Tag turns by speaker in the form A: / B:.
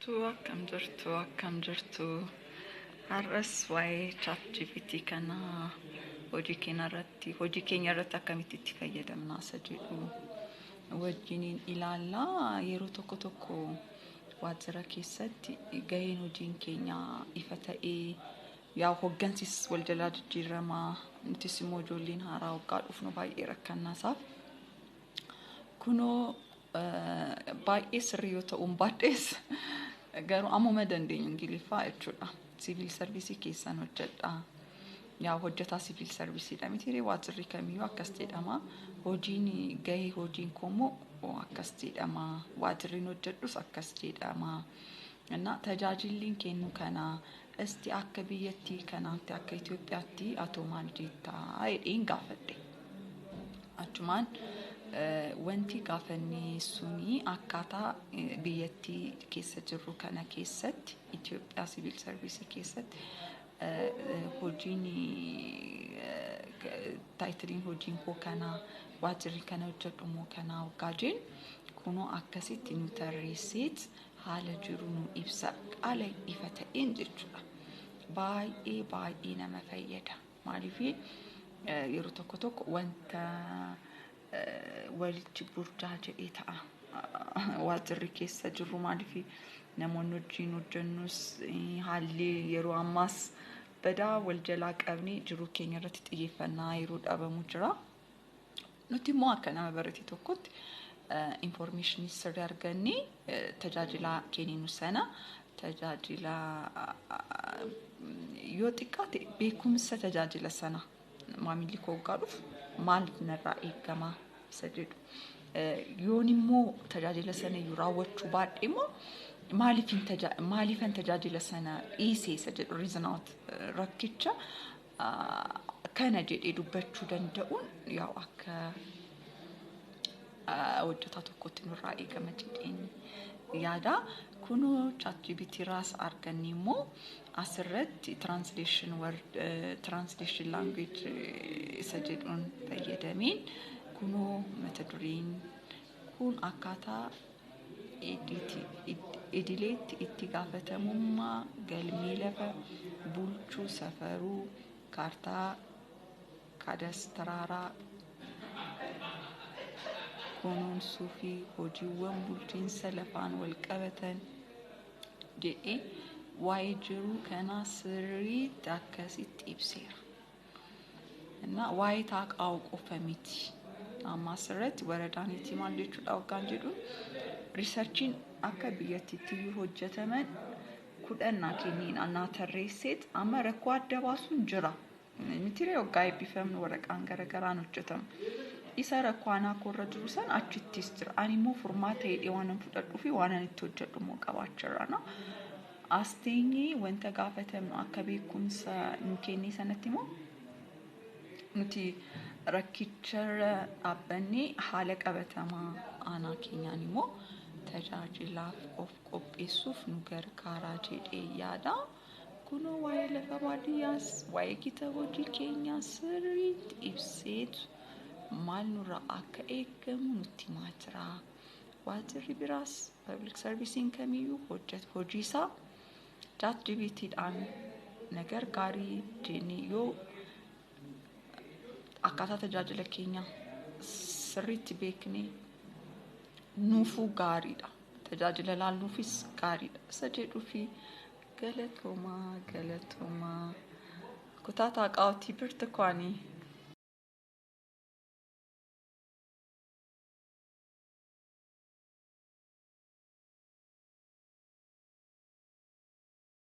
A: Akkam jirtu har'as waa'ee ChatGPT kana hojii keenya irratti akkamitti itti fayyadamna isa jedhu wajjiniin ilaallaa. Yeroo tokko waajjira keessatti gaheen hojiin keenya ifa ta'ee yaa hoggansis wal jalaa jijjiiramaa nutis immoo ijoolleen haaraa waggaa dhufnu baay'ee rakkannaasaaf kunoo baay'ee sirrii yoo ta'uun baadhees garuu ammuma dandeenyu Ingiliffaa jechuudha. Siviil sarviisii keessan hojjedha. Yaa hojjetaa siviil sarviisiidha miti waajjirri kamiyyuu akkas jedhama. Gahee hojiin koomoo akkas jedhama. Waajjirriin hojjedhus akkas jedhama. Tajaajilli kennu kana isti akka biyyattii kanaatti akka Itoophiyaatti atoo maal jettaa jedheen gaafadhe. Achumaan wanti gaafanne suni akkaataa biyyattii keessa jirru kana keessatti Itoophiyaa siviil sarviisii keessatti hojiin taayitiliin hojiin koo kana waajjirri kana hojjedhu moo kana waggaajeen kunoo akkasitti nu tarreesseet haala jiru nu ibsa qaala ifa ta'een jechuudha. Baay'ee nama fayyada. Maaliif yeroo tokko wanta walitti burjaa jedhee ta'a. Waajjirri keessa jirru maaliif namoonni wajjin hojjennus haalli yeroo ammaas badaa wal jalaa qabnee jiru keenya irratti xiyyeeffannaa yeroo dhabamu jira. Nuti immoo akka nama baratii tokkotti information sirrii argannee tajaajila kennu sana tajaajila yoo xiqqaate beekumsa tajaajila sana maamilli koo gaadhuuf maal narraa eegama isa jedhu. Yoon immoo tajaajila sana yoo raawwachuu baadhe immoo maaliifan tajaajila sana dhiisee isa jedhu reason out rakkicha kana jedhee dubbachuu danda'uun yaa akka hojjetaa tokkotti nurraa eegama jedheen yaada. Kunoo ChatGPT raas arganne immoo asirratti translation language isa jedhuun fayyadameen kunoo mata dureen kun akkaataa idileetti itti gaafatamummaa galmee lafa bulchuu safaruu kaartaa kaadastaraaraa kunuunsuu fi hojiiwwan bulchiinsa lafaan wal qabatan jedhee waa'ee jiru kana sirriitti akkasitti ibseera. Waa'ee taaqaa'u qofa miti. Amma asirratti waradaanitti maal jechuudha waggaan jedhu riisarchiin akka biyyattiitti hojjetaman 10 kenniin annaa tarreesseet amma rakkoo adda baasuun jira. Miti waggaa eebbifamnu waraqaan garaagaraan hojjetamu. Isa rakkoo anaa korra jiru san achittis jira. Ani immoo furmaata hidhee waan hin fudhadhuu fi waan ani itti hojjedhu immoo qabaachirra. Asteenyee wanta gaafatamnu akka beekumsa nu kennee sanatti immoo nuti rakkicharra dhaabbannee haala qabatamaa aanaa keenyaan immoo tajaajilaaf of qopheessuuf nu gargaaraa jedhee yaada. Kunoo waa'ee lafa baadiyyaas waa'ee gita hojii keenyaa sirriitti ibseetu maal nurraa akka eegamu nutti himaa jira. Waajjirri biraas public servicing kamiyyuu hojii isaa ChatGPTdhaan nagar gaarii jennee yoo akkaataa tajaajila keenya sirriitti beeknee nuufuu gaariidha. Tajaajila laalluufis gaariidha. Isa jedhuu fi galatoomaa kutaa taaqaawtii birtukaanii.